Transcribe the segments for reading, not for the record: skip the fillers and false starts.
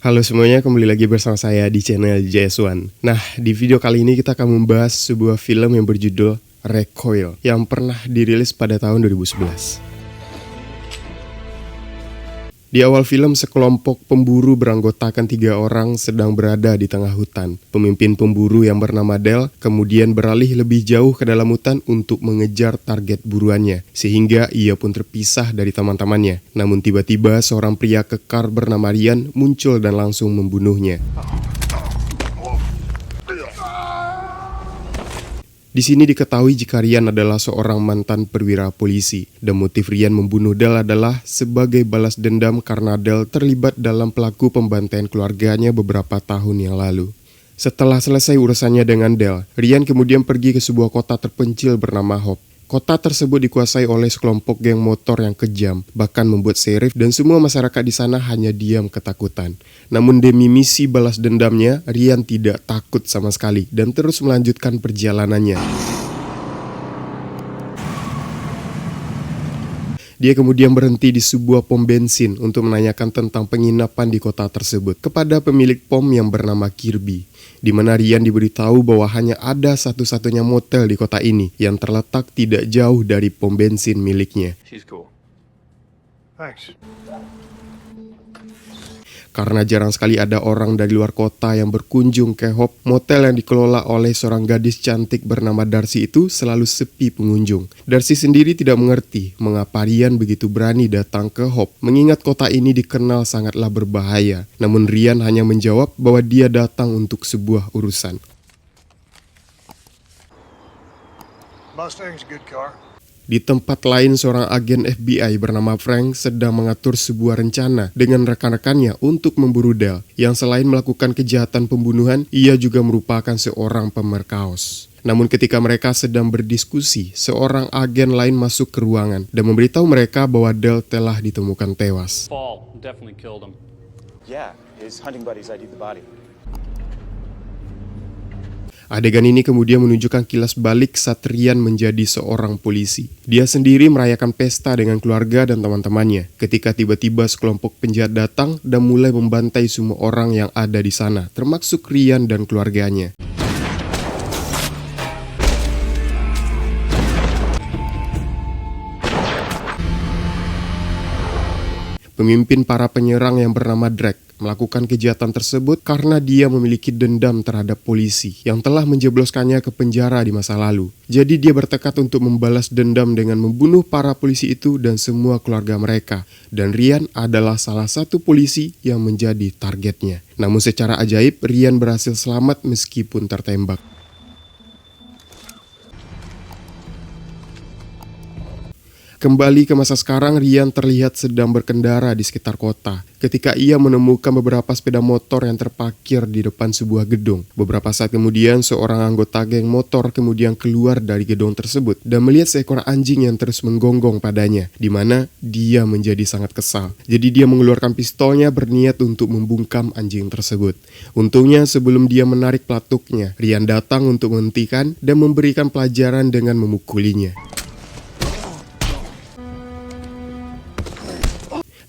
Halo semuanya, kembali lagi bersama saya di channel JS1. Nah, di video kali ini kita akan membahas sebuah film yang berjudul Recoil yang pernah dirilis pada tahun 2011. Di awal film, sekelompok pemburu beranggotakan 3 orang sedang berada di tengah hutan. Pemimpin pemburu yang bernama Del kemudian beralih lebih jauh ke dalam hutan untuk mengejar target buruannya, sehingga ia pun terpisah dari teman-temannya. Namun tiba-tiba seorang pria kekar bernama Ryan muncul dan langsung membunuhnya. Di sini diketahui jika Ryan adalah seorang mantan perwira polisi, dan motif Ryan membunuh Del adalah sebagai balas dendam karena Del terlibat dalam pelaku pembantaian keluarganya beberapa tahun yang lalu. Setelah selesai urusannya dengan Del, Ryan kemudian pergi ke sebuah kota terpencil bernama Hope. Kota tersebut dikuasai oleh sekelompok geng motor yang kejam, bahkan membuat Sheriff dan semua masyarakat di sana hanya diam ketakutan. Namun demi misi balas dendamnya, Ryan tidak takut sama sekali dan terus melanjutkan perjalanannya. Dia kemudian berhenti di sebuah pom bensin untuk menanyakan tentang penginapan di kota tersebut kepada pemilik pom yang bernama Kirby, di mana Ryan diberitahu bahwa hanya ada satu-satunya motel di kota ini yang terletak tidak jauh dari pom bensin miliknya. She's cool. Thanks. Karena jarang sekali ada orang dari luar kota yang berkunjung ke Hope, motel yang dikelola oleh seorang gadis cantik bernama Darcy itu selalu sepi pengunjung. Darcy sendiri tidak mengerti mengapa Ryan begitu berani datang ke Hope, mengingat kota ini dikenal sangatlah berbahaya. Namun Ryan hanya menjawab bahwa dia datang untuk sebuah urusan. Mustang's a good car. Di tempat lain, seorang agen FBI bernama Frank sedang mengatur sebuah rencana dengan rekan-rekannya untuk memburu Del, yang selain melakukan kejahatan pembunuhan, ia juga merupakan seorang pemerkaos. Namun ketika mereka sedang berdiskusi, seorang agen lain masuk ke ruangan dan memberitahu mereka bahwa Del telah ditemukan tewas. Fall definitely killed him. Yeah, his hunting buddies ID'd the body. Adegan ini kemudian menunjukkan kilas balik saat Ryan menjadi seorang polisi. Dia sendiri merayakan pesta dengan keluarga dan teman-temannya ketika tiba-tiba sekelompok penjahat datang dan mulai membantai semua orang yang ada di sana, termasuk Ryan dan keluarganya. Pemimpin para penyerang yang bernama Drake melakukan kejahatan tersebut karena dia memiliki dendam terhadap polisi yang telah menjebloskannya ke penjara di masa lalu. Jadi dia bertekad untuk membalas dendam dengan membunuh para polisi itu dan semua keluarga mereka. Dan Ryan adalah salah satu polisi yang menjadi targetnya. Namun secara ajaib, Ryan berhasil selamat meskipun tertembak. Kembali ke masa sekarang, Ryan terlihat sedang berkendara di sekitar kota ketika ia menemukan beberapa sepeda motor yang terparkir di depan sebuah gedung. Beberapa saat kemudian, seorang anggota geng motor kemudian keluar dari gedung tersebut dan melihat seekor anjing yang terus menggonggong padanya, di mana dia menjadi sangat kesal. Jadi dia mengeluarkan pistolnya berniat untuk membungkam anjing tersebut. Untungnya sebelum dia menarik pelatuknya, Ryan datang untuk menghentikan dan memberikan pelajaran dengan memukulinya.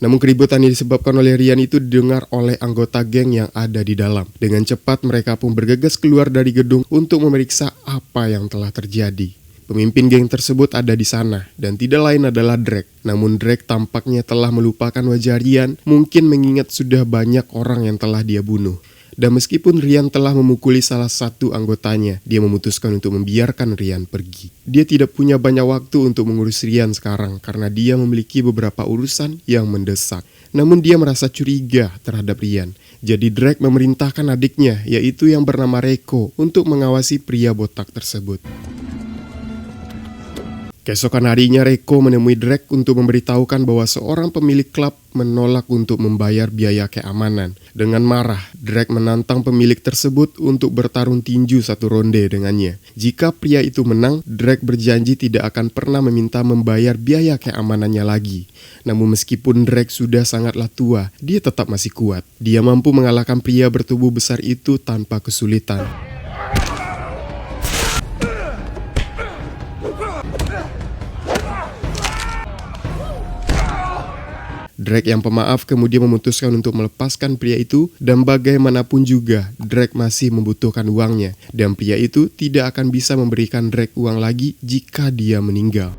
Namun keributan yang disebabkan oleh Ryan itu didengar oleh anggota geng yang ada di dalam. Dengan cepat mereka pun bergegas keluar dari gedung untuk memeriksa apa yang telah terjadi. Pemimpin geng tersebut ada di sana dan tidak lain adalah Drake. Namun Drake tampaknya telah melupakan wajah Ryan, mungkin mengingat sudah banyak orang yang telah dia bunuh. Dan meskipun Ryan telah memukuli salah satu anggotanya, dia memutuskan untuk membiarkan Ryan pergi. Dia tidak punya banyak waktu untuk mengurus Ryan sekarang karena dia memiliki beberapa urusan yang mendesak. Namun dia merasa curiga terhadap Ryan. Jadi Drake memerintahkan adiknya, yaitu yang bernama Reiko, untuk mengawasi pria botak tersebut. Keesokan harinya, Reiko menemui Drake untuk memberitahukan bahwa seorang pemilik klub menolak untuk membayar biaya keamanan. Dengan marah, Drake menantang pemilik tersebut untuk bertarung tinju satu ronde dengannya. Jika pria itu menang, Drake berjanji tidak akan pernah meminta membayar biaya keamanannya lagi. Namun meskipun Drake sudah sangatlah tua, dia tetap masih kuat. Dia mampu mengalahkan pria bertubuh besar itu tanpa kesulitan. Drake yang pemaaf kemudian memutuskan untuk melepaskan pria itu, dan bagaimanapun juga Drake masih membutuhkan uangnya, dan pria itu tidak akan bisa memberikan Drake uang lagi jika dia meninggal.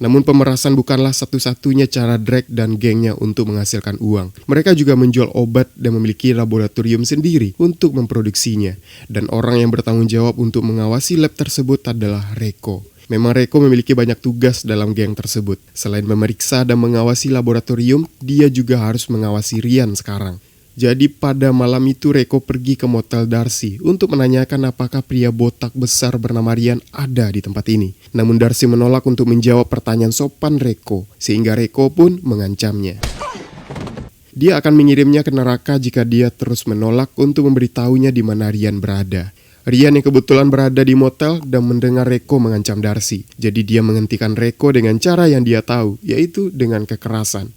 Namun pemerasan bukanlah satu-satunya cara Drake dan gengnya untuk menghasilkan uang. Mereka juga menjual obat dan memiliki laboratorium sendiri untuk memproduksinya. Dan orang yang bertanggung jawab untuk mengawasi lab tersebut adalah Reiko. Memang Reiko memiliki banyak tugas dalam geng tersebut. Selain memeriksa dan mengawasi laboratorium, dia juga harus mengawasi Ryan sekarang. Jadi pada malam itu Reiko pergi ke motel Darcy untuk menanyakan apakah pria botak besar bernama Ryan ada di tempat ini. Namun Darcy menolak untuk menjawab pertanyaan sopan Reiko, sehingga Reiko pun mengancamnya. Dia akan mengirimnya ke neraka jika dia terus menolak untuk memberitahunya di mana Ryan berada. Ryan yang kebetulan berada di motel dan mendengar Reiko mengancam Darcy. Jadi dia menghentikan Reiko dengan cara yang dia tahu, yaitu dengan kekerasan.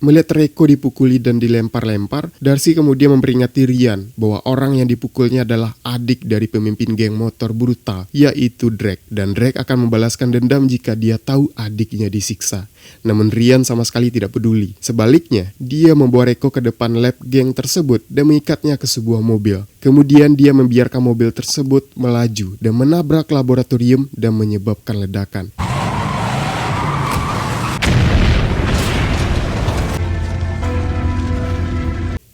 Melihat Reiko dipukuli dan dilempar-lempar, Darcy kemudian memperingati Ryan bahwa orang yang dipukulnya adalah adik dari pemimpin geng motor brutal, yaitu Drake. Dan Drake akan membalaskan dendam jika dia tahu adiknya disiksa. Namun Ryan sama sekali tidak peduli. Sebaliknya, dia membawa Reiko ke depan lab geng tersebut dan mengikatnya ke sebuah mobil. Kemudian dia membiarkan mobil tersebut melaju dan menabrak laboratorium dan menyebabkan ledakan.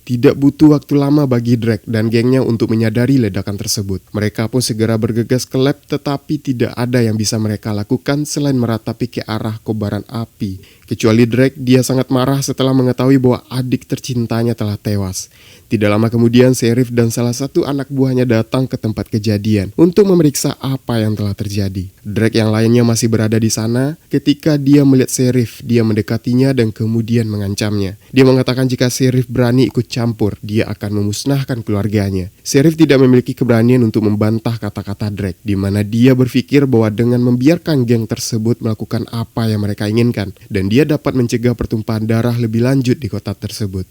Tidak butuh waktu lama bagi Drake dan gengnya untuk menyadari ledakan tersebut. Mereka pun segera bergegas ke lab, tetapi tidak ada yang bisa mereka lakukan selain meratapi ke arah kobaran api. Kecuali Drake, dia sangat marah setelah mengetahui bahwa adik tercintanya telah tewas. Tidak lama kemudian, Sheriff dan salah satu anak buahnya datang ke tempat kejadian untuk memeriksa apa yang telah terjadi. Drake yang lainnya masih berada di sana. Ketika dia melihat Sheriff, dia mendekatinya dan kemudian mengancamnya. Dia mengatakan jika Sheriff berani ikut campur, dia akan memusnahkan keluarganya. Sheriff tidak memiliki keberanian untuk membantah kata-kata Drake, di mana dia berpikir bahwa dengan membiarkan geng tersebut melakukan apa yang mereka inginkan, dan dia dapat mencegah pertumpahan darah lebih lanjut di kota tersebut.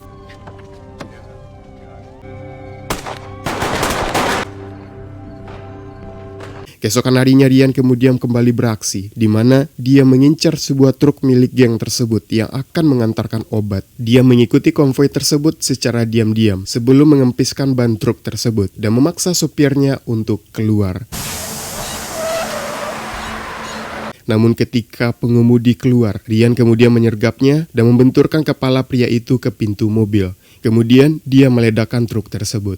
Keesokan harinya Ryan kemudian kembali beraksi, di mana dia mengincar sebuah truk milik geng tersebut yang akan mengantarkan obat. Dia mengikuti konvoi tersebut secara diam-diam sebelum mengempiskan ban truk tersebut dan memaksa sopirnya untuk keluar. Namun ketika pengemudi keluar, Ryan kemudian menyergapnya dan membenturkan kepala pria itu ke pintu mobil. Kemudian dia meledakkan truk tersebut.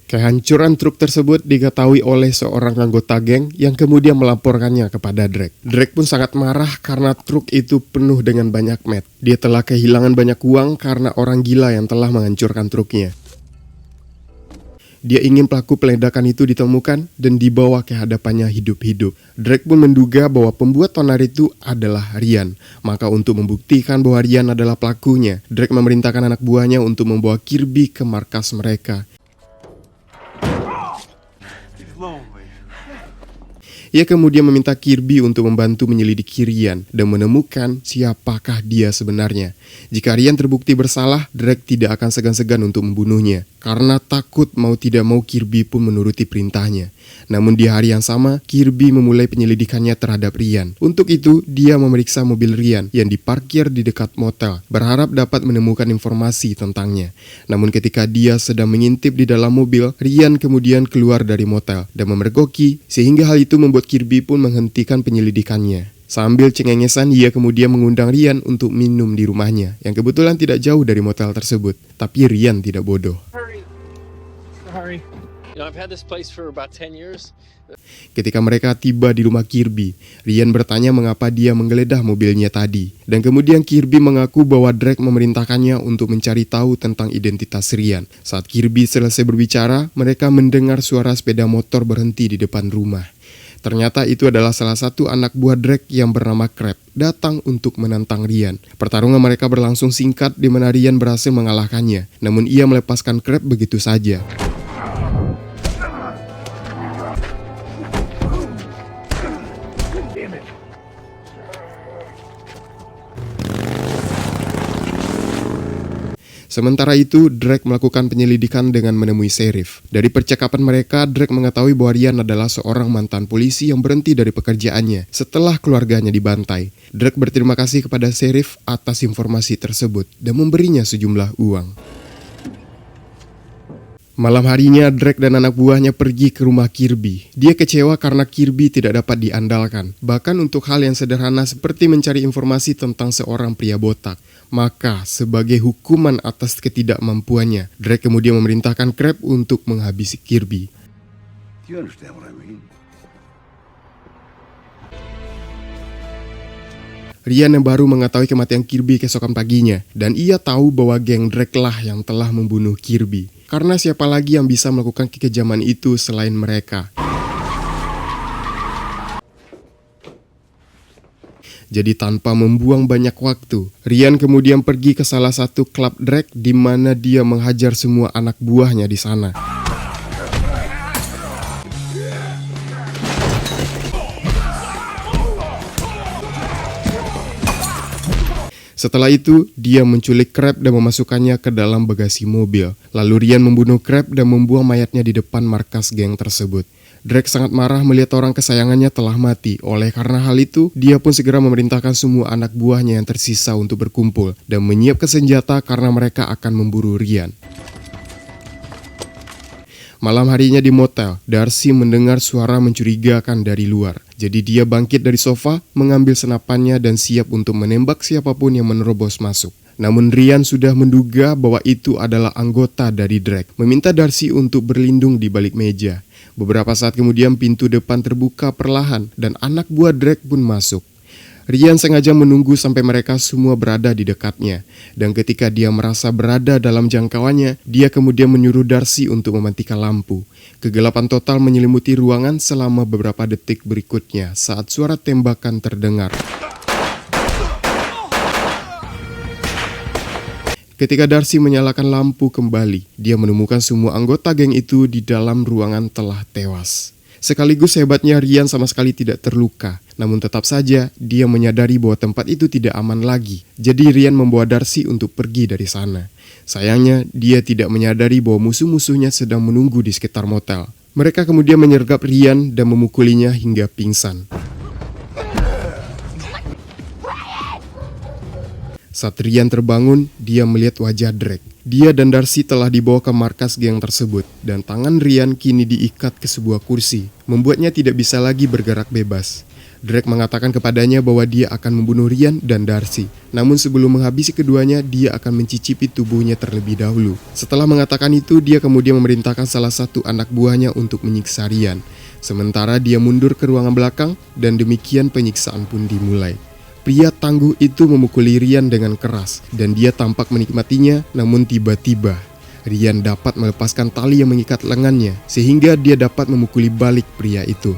Kehancuran truk tersebut diketahui oleh seorang anggota geng yang kemudian melaporkannya kepada Drake. Drake pun sangat marah karena truk itu penuh dengan banyak mat. Dia telah kehilangan banyak uang karena orang gila yang telah menghancurkan truknya. Dia ingin pelaku peledakan itu ditemukan dan dibawa ke hadapannya hidup-hidup. Drake pun menduga bahwa pembuat tonar itu adalah Ryan. Maka untuk membuktikan bahwa Ryan adalah pelakunya, Drake memerintahkan anak buahnya untuk membawa Kirby ke markas mereka. Ia kemudian meminta Kirby untuk membantu menyelidiki Ryan dan menemukan siapakah dia sebenarnya. Jika Ryan terbukti bersalah, Drake tidak akan segan-segan untuk membunuhnya. Karena takut mau tidak mau Kirby pun menuruti perintahnya. Namun di hari yang sama, Kirby memulai penyelidikannya terhadap Ryan. Untuk itu, dia memeriksa mobil Ryan yang diparkir di dekat motel, berharap dapat menemukan informasi tentangnya. Namun ketika dia sedang mengintip di dalam mobil, Ryan kemudian keluar dari motel dan memergoki, sehingga hal itu membuat Kirby pun menghentikan penyelidikannya. Sambil cengengesan, ia kemudian mengundang Ryan untuk minum di rumahnya, yang kebetulan tidak jauh dari motel tersebut. Tapi Ryan tidak bodoh. Sorry. You know, I've had this place for about 10 years. Ketika mereka tiba di rumah Kirby, Ryan bertanya mengapa dia menggeledah mobilnya tadi. Dan kemudian Kirby mengaku bahwa Drake memerintahkannya untuk mencari tahu tentang identitas Ryan. Saat Kirby selesai berbicara, mereka mendengar suara sepeda motor berhenti di depan rumah. Ternyata itu adalah salah satu anak buah Drake yang bernama Crab, datang untuk menantang Ryan. Pertarungan mereka berlangsung singkat di mana Ryan berhasil mengalahkannya. Namun ia melepaskan Crab begitu saja. Sementara itu, Drake melakukan penyelidikan dengan menemui Sheriff. Dari percakapan mereka, Drake mengetahui bahwa Ryan adalah seorang mantan polisi yang berhenti dari pekerjaannya setelah keluarganya dibantai. Drake berterima kasih kepada Sheriff atas informasi tersebut dan memberinya sejumlah uang. Malam harinya, Drake dan anak buahnya pergi ke rumah Kirby. Dia kecewa karena Kirby tidak dapat diandalkan, bahkan untuk hal yang sederhana seperti mencari informasi tentang seorang pria botak. Maka, sebagai hukuman atas ketidakmampuannya, Drake kemudian memerintahkan Crab untuk menghabisi Kirby. Do you understand what I mean? Ryan yang baru mengetahui kematian Kirby keesokan paginya, dan ia tahu bahwa geng Drake lah yang telah membunuh Kirby. Karena siapa lagi yang bisa melakukan kekejaman itu selain mereka? Jadi tanpa membuang banyak waktu, Ryan kemudian pergi ke salah satu klub Drake di mana dia menghajar semua anak buahnya di sana. Setelah itu, dia menculik Crab dan memasukkannya ke dalam bagasi mobil. Lalu Ryan membunuh Crab dan membuang mayatnya di depan markas geng tersebut. Drake sangat marah melihat orang kesayangannya telah mati. Oleh karena hal itu, dia pun segera memerintahkan semua anak buahnya yang tersisa untuk berkumpul dan menyiapkan senjata karena mereka akan memburu Ryan. Malam harinya di motel, Darcy mendengar suara mencurigakan dari luar. Jadi dia bangkit dari sofa, mengambil senapannya dan siap untuk menembak siapapun yang menerobos masuk. Namun Ryan sudah menduga bahwa itu adalah anggota dari Drake, meminta Darcy untuk berlindung di balik meja. Beberapa saat kemudian pintu depan terbuka perlahan dan anak buah Drake pun masuk. Ryan sengaja menunggu sampai mereka semua berada di dekatnya, dan ketika dia merasa berada dalam jangkauannya, dia kemudian menyuruh Darcy untuk mematikan lampu. Kegelapan total menyelimuti ruangan selama beberapa detik berikutnya saat suara tembakan terdengar. Ketika Darcy menyalakan lampu kembali, dia menemukan semua anggota geng itu di dalam ruangan telah tewas. Sekaligus hebatnya Ryan sama sekali tidak terluka. Namun tetap saja dia menyadari bahwa tempat itu tidak aman lagi. Jadi Ryan membawa Darcy untuk pergi dari sana. Sayangnya dia tidak menyadari bahwa musuh-musuhnya sedang menunggu di sekitar motel. Mereka kemudian menyergap Ryan dan memukulinya hingga pingsan. Saat Ryan terbangun, dia melihat wajah Drake. Dia dan Darcy telah dibawa ke markas geng tersebut, dan tangan Ryan kini diikat ke sebuah kursi, membuatnya tidak bisa lagi bergerak bebas. Drake mengatakan kepadanya bahwa dia akan membunuh Ryan dan Darcy. Namun sebelum menghabisi keduanya, dia akan mencicipi tubuhnya terlebih dahulu. Setelah mengatakan itu, dia kemudian memerintahkan salah satu anak buahnya untuk menyiksa Ryan. Sementara dia mundur ke ruangan belakang, dan demikian penyiksaan pun dimulai. Pria tangguh itu memukuli Ryan dengan keras, dan dia tampak menikmatinya, namun tiba-tiba Ryan dapat melepaskan tali yang mengikat lengannya, sehingga dia dapat memukuli balik pria itu.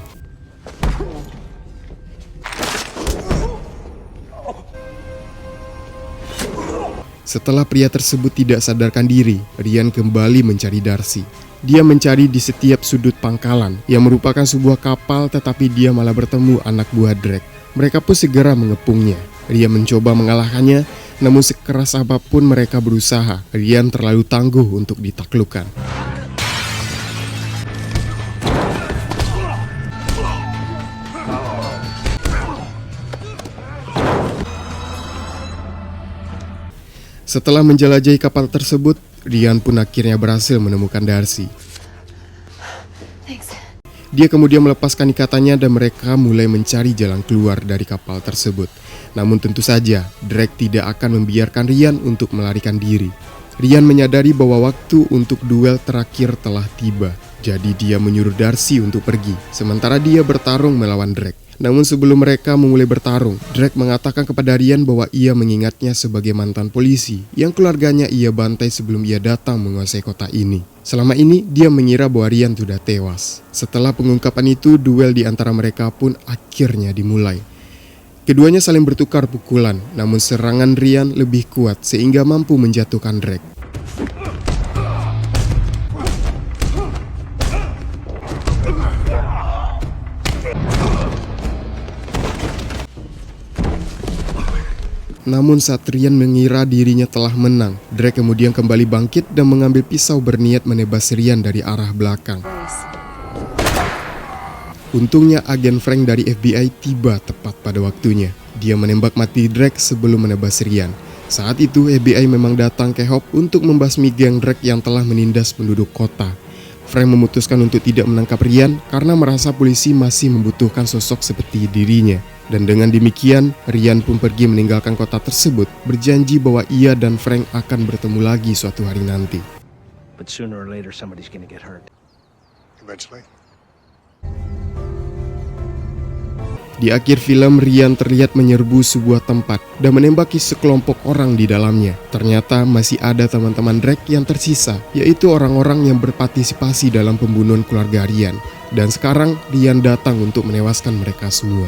Setelah pria tersebut tidak sadarkan diri, Ryan kembali mencari Darcy. Dia mencari di setiap sudut pangkalan, yang merupakan sebuah kapal, tetapi dia malah bertemu anak buah Drake. Mereka pun segera mengepungnya. Ryan mencoba mengalahkannya, namun sekeras apapun mereka berusaha, Ryan terlalu tangguh untuk ditaklukkan. Setelah menjelajahi kapal tersebut, Ryan pun akhirnya berhasil menemukan Darcy. Dia kemudian melepaskan ikatannya dan mereka mulai mencari jalan keluar dari kapal tersebut. Namun tentu saja, Drake tidak akan membiarkan Ryan untuk melarikan diri. Ryan menyadari bahwa waktu untuk duel terakhir telah tiba. Jadi dia menyuruh Darcy untuk pergi, sementara dia bertarung melawan Drake. Namun sebelum mereka memulai bertarung, Drake mengatakan kepada Ryan bahwa ia mengingatnya sebagai mantan polisi yang keluarganya ia bantai sebelum ia datang menguasai kota ini. Selama ini, dia mengira bahwa Ryan sudah tewas. Setelah pengungkapan itu, duel di antara mereka pun akhirnya dimulai. Keduanya saling bertukar pukulan, namun serangan Ryan lebih kuat sehingga mampu menjatuhkan Drake. namun saat Ryan mengira dirinya telah menang, Drake kemudian kembali bangkit dan mengambil pisau berniat menebas Ryan dari arah belakang. Untungnya agen Frank dari FBI tiba tepat pada waktunya. Dia menembak mati Drake sebelum menebas Ryan. Saat itu FBI memang datang ke Hope untuk membasmi geng Drake yang telah menindas penduduk kota. Frank memutuskan untuk tidak menangkap Ryan karena merasa polisi masih membutuhkan sosok seperti dirinya. Dan dengan demikian, Ryan pun pergi meninggalkan kota tersebut, berjanji bahwa ia dan Frank akan bertemu lagi suatu hari nanti. But sooner or later somebody's gonna get hurt. Eventually. Di akhir film, Ryan terlihat menyerbu sebuah tempat dan menembaki sekelompok orang di dalamnya. Ternyata masih ada teman-teman Drake yang tersisa, yaitu orang-orang yang berpartisipasi dalam pembunuhan keluarga Ryan. Dan sekarang, Ryan datang untuk menewaskan mereka semua.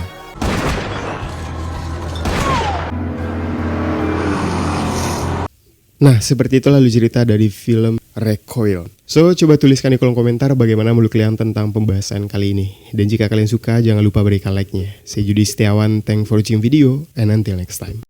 Nah, seperti itu lalu cerita dari film Recoil. So, coba tuliskan di kolom komentar bagaimana menurut kalian tentang pembahasan kali ini. Dan jika kalian suka, jangan lupa berikan like-nya. Saya Yudi Setiawan, thanks for watching video, and until next time.